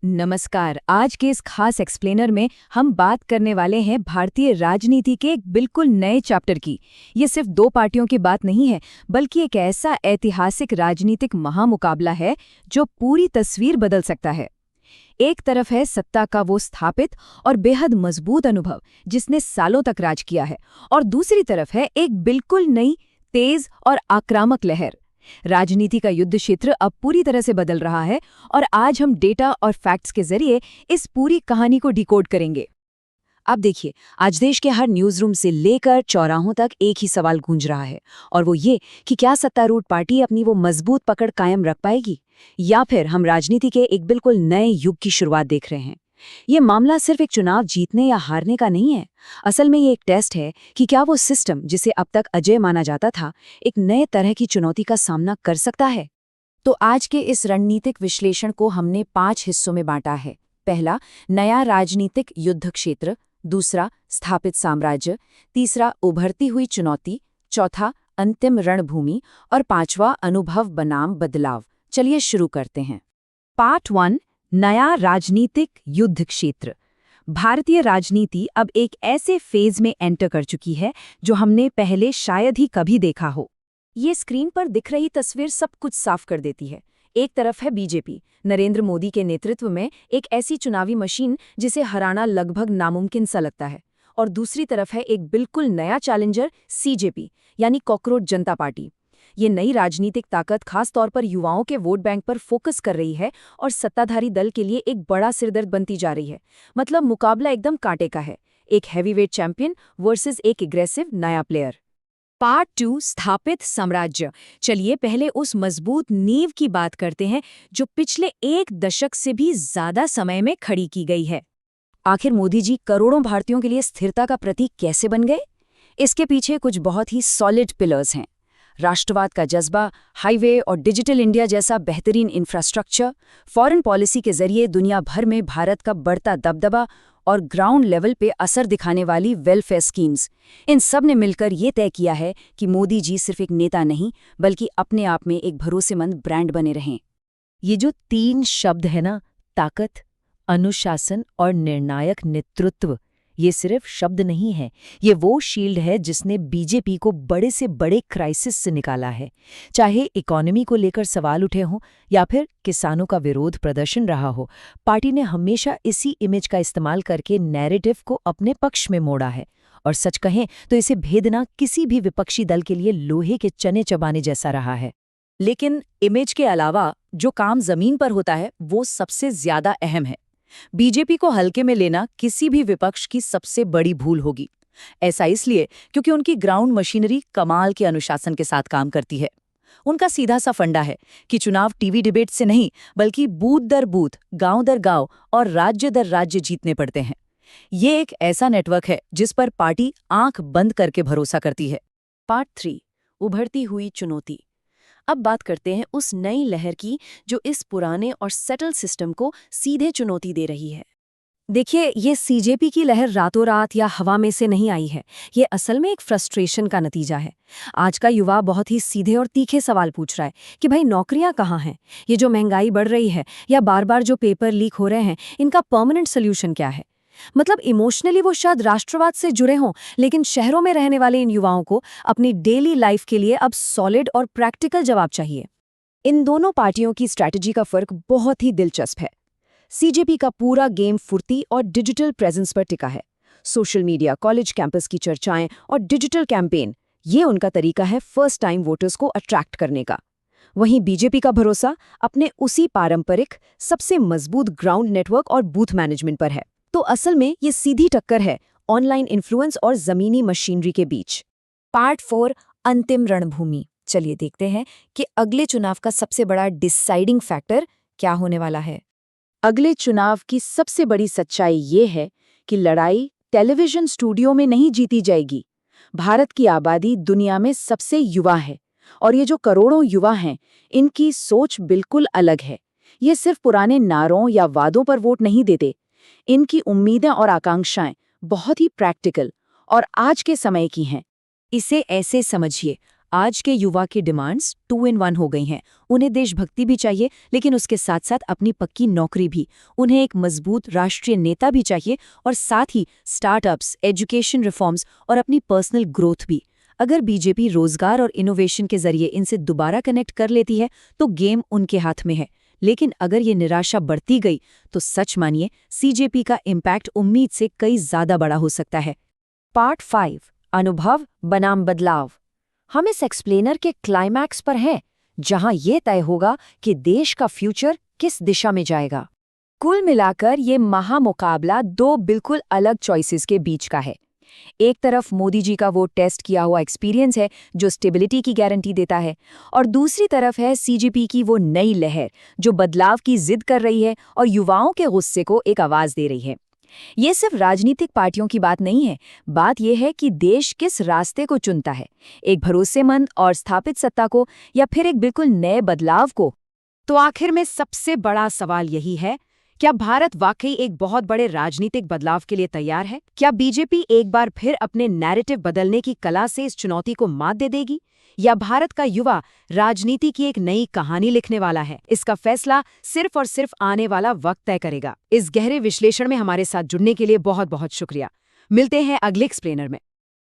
नमस्कार। आज के इस खास एक्सप्लेनर में हम बात करने वाले हैं भारतीय राजनीति के एक बिल्कुल नए चैप्टर की। ये सिर्फ दो पार्टियों की बात नहीं है, बल्कि एक ऐसा ऐतिहासिक राजनीतिक महामुकाबला है जो पूरी तस्वीर बदल सकता है। एक तरफ है सत्ता का वो स्थापित और बेहद मजबूत अनुभव जिसने सालों तक राज किया है, और दूसरी तरफ है एक बिल्कुल नई, तेज और आक्रामक लहर। राजनीति का युद्ध क्षेत्र अब पूरी तरह से बदल रहा है, और आज हम डेटा और फैक्ट्स के जरिए इस पूरी कहानी को डिकोड करेंगे। अब देखिए, आज देश के हर न्यूज़ रूम से लेकर चौराहों तक एक ही सवाल गूंज रहा है, और वो ये कि क्या सत्तारूढ़ पार्टी अपनी वो मजबूत पकड़ कायम रख पाएगी, या फिर हम राजनीति के एक बिल्कुल नए युग की शुरुआत देख रहे हैं। ये मामला सिर्फ एक चुनाव जीतने या हारने का नहीं है। असल में ये एक टेस्ट है कि क्या वो सिस्टम जिसे अब तक अजेय माना जाता था, एक नए तरह की चुनौती का सामना कर सकता है। तो आज के इस रणनीतिक विश्लेषण को हमने 5 हिस्सों में बांटा है। पहला, नया राजनीतिक युद्ध क्षेत्र। दूसरा, स्थापित साम्राज्य। तीसरा, उभरती हुई चुनौती। चौथा, अंतिम रणभूमि। और पांचवा, अनुभव बनाम बदलाव। चलिए शुरू करते हैं। पार्ट 1, नया राजनीतिक युद्ध क्षेत्र। भारतीय राजनीति अब एक ऐसे फेज में एंटर कर चुकी है जो हमने पहले शायद ही कभी देखा हो। ये स्क्रीन पर दिख रही तस्वीर सब कुछ साफ कर देती है। एक तरफ है बीजेपी, नरेंद्र मोदी के नेतृत्व में एक ऐसी चुनावी मशीन जिसे हराना लगभग नामुमकिन सा लगता है। और दूसरी तरफ है एक बिल्कुल नया चैलेंजर, सीजेपी, यानी कॉकरोच जनता पार्टी। ये नई राजनीतिक ताकत खास तौर पर युवाओं के वोट बैंक पर फोकस कर रही है और सत्ताधारी दल के लिए एक बड़ा सिरदर्द बनती जा रही है। मतलब मुकाबला एकदम कांटे का है, एक हैवीवेट चैंपियन वर्सेस एक एग्रेसिव नया प्लेयर। पार्ट 2, स्थापित साम्राज्य। चलिए पहले उस मजबूत नींव की बात करते हैं जो पिछले 1 दशक से भी ज्यादा समय में खड़ी की गई है। आखिर मोदी जी करोड़ों भारतीयों के लिए स्थिरता का प्रतीक कैसे बन गए? इसके पीछे कुछ बहुत ही सॉलिड पिलर्स हैं। राष्ट्रवाद का जज्बा, हाईवे और डिजिटल इंडिया जैसा बेहतरीन इंफ्रास्ट्रक्चर, फॉरेन पॉलिसी के जरिए दुनिया भर में भारत का बढ़ता दबदबा और ग्राउंड लेवल पे असर दिखाने वाली वेलफेयर स्कीम्स। इन सब ने मिलकर ये तय किया है कि मोदी जी सिर्फ एक नेता नहीं, बल्कि अपने आप में एक भरोसेमंद ब्रांड बने रहें। ये जो 3 शब्द है ना, ताकत, अनुशासन और निर्णायक नेतृत्व, ये सिर्फ शब्द नहीं है। ये वो शील्ड है जिसने बीजेपी को बड़े से बड़े क्राइसिस से निकाला है। चाहे इकोनॉमी को लेकर सवाल उठे हों या फिर किसानों का विरोध प्रदर्शन रहा हो, पार्टी ने हमेशा इसी इमेज का इस्तेमाल करके नैरेटिव को अपने पक्ष में मोड़ा है। और सच कहें तो इसे भेदना किसी भी विपक्षी दल के लिए लोहे के चने चबाने जैसा रहा है। लेकिन इमेज के अलावा जो काम जमीन पर होता है वो सबसे ज्यादा अहम है। बीजेपी को हल्के में लेना किसी भी विपक्ष की सबसे बड़ी भूल होगी। ऐसा इसलिए क्योंकि उनकी ग्राउंड मशीनरी कमाल के अनुशासन के साथ काम करती है। उनका सीधा सा फंडा है कि चुनाव टीवी डिबेट से नहीं, बल्कि बूथ दर बूथ, गांव दर गांव और राज्य दर राज्य जीतने पड़ते हैं। ये एक ऐसा नेटवर्क है जिस पर पार्टी आंख बंद करके भरोसा करती है। पार्ट 3, उभरती हुई चुनौती। अब बात करते हैं उस नई लहर की जो इस पुराने और सेटल सिस्टम को सीधे चुनौती दे रही है। देखिए, ये सीजेपी की लहर रातों रात या हवा में से नहीं आई है। ये असल में एक फ्रस्ट्रेशन का नतीजा है। आज का युवा बहुत ही सीधे और तीखे सवाल पूछ रहा है कि भाई नौकरियां कहाँ हैं? ये जो महंगाई बढ़ रही है या बार बार जो पेपर लीक हो रहे हैं, इनका परमानेंट सोल्यूशन क्या है? मतलब इमोशनली वो शायद राष्ट्रवाद से जुड़े हों, लेकिन शहरों में रहने वाले इन युवाओं को अपनी डेली लाइफ के लिए अब सॉलिड और प्रैक्टिकल जवाब चाहिए। इन दोनों पार्टियों की स्ट्रैटेजी का फर्क बहुत ही दिलचस्प है। सीजेपी का पूरा गेम फुर्ती और डिजिटल प्रेजेंस पर टिका है। सोशल मीडिया, कॉलेज कैंपस की चर्चाएं और डिजिटल कैंपेन, ये उनका तरीका है फर्स्ट टाइम वोटर्स को अट्रैक्ट करने का। वहीं बीजेपी का भरोसा अपने उसी पारंपरिक सबसे मजबूत ग्राउंड नेटवर्क और बूथ मैनेजमेंट पर है। तो असल में ये सीधी टक्कर है ऑनलाइन इन्फ्लुएंस और जमीनी मशीनरी के बीच। पार्ट 4, अंतिम रणभूमि। चलिए देखते हैं कि अगले चुनाव का सबसे बड़ा डिसाइडिंग फैक्टर क्या होने वाला है। अगले चुनाव की सबसे बड़ी सच्चाई ये है कि लड़ाई टेलीविजन स्टूडियो में नहीं जीती जाएगी। भारत की आबादी दुनिया में सबसे युवा है, और ये जो करोड़ों युवा हैं, इनकी सोच बिल्कुल अलग है। ये सिर्फ पुराने नारों या वादों पर वोट नहीं देते। इनकी उम्मीदें और आकांक्षाएं बहुत ही प्रैक्टिकल और आज के समय की हैं। इसे ऐसे समझिए, आज के युवा की डिमांड्स 2 in 1 हो गई हैं। उन्हें देशभक्ति भी चाहिए, लेकिन उसके साथ साथ अपनी पक्की नौकरी भी। उन्हें एक मजबूत राष्ट्रीय नेता भी चाहिए और साथ ही स्टार्टअप्स, एजुकेशन रिफॉर्म्स और अपनी पर्सनल ग्रोथ भी। अगर बीजेपी रोजगार और इनोवेशन के जरिए इनसे दोबारा कनेक्ट कर लेती है तो गेम उनके हाथ में है। लेकिन अगर ये निराशा बढ़ती गई तो सच मानिए सीजेपी का इम्पैक्ट उम्मीद से कई ज्यादा बड़ा हो सकता है। पार्ट 5 अनुभव बनाम बदलाव। हम इस एक्सप्लेनर के क्लाइमैक्स पर हैं, जहां ये तय होगा कि देश का फ्यूचर किस दिशा में जाएगा। कुल मिलाकर ये महामुकाबला दो बिल्कुल अलग चॉइसेस के बीच का है। एक तरफ मोदी जी का वो टेस्ट किया हुआ एक्सपीरियंस है जो स्टेबिलिटी की गारंटी देता है, और दूसरी तरफ है सीजेपी की वो नई लहर जो बदलाव की जिद कर रही है और युवाओं के गुस्से को एक आवाज दे रही है। ये सिर्फ राजनीतिक पार्टियों की बात नहीं है, बात यह है कि देश किस रास्ते को चुनता है, एक भरोसेमंद और स्थापित सत्ता को या फिर एक बिल्कुल नए बदलाव को। तो आखिर में सबसे बड़ा सवाल यही है, क्या भारत वाकई एक बहुत बड़े राजनीतिक बदलाव के लिए तैयार है? क्या बीजेपी एक बार फिर अपने नैरेटिव बदलने की कला से इस चुनौती को मात दे देगी? या भारत का युवा राजनीति की एक नई कहानी लिखने वाला है? इसका फैसला सिर्फ और सिर्फ आने वाला वक्त तय करेगा। इस गहरे विश्लेषण में हमारे साथ जुड़ने के लिए बहुत बहुत शुक्रिया। मिलते हैं अगले एक्सप्लेनर में।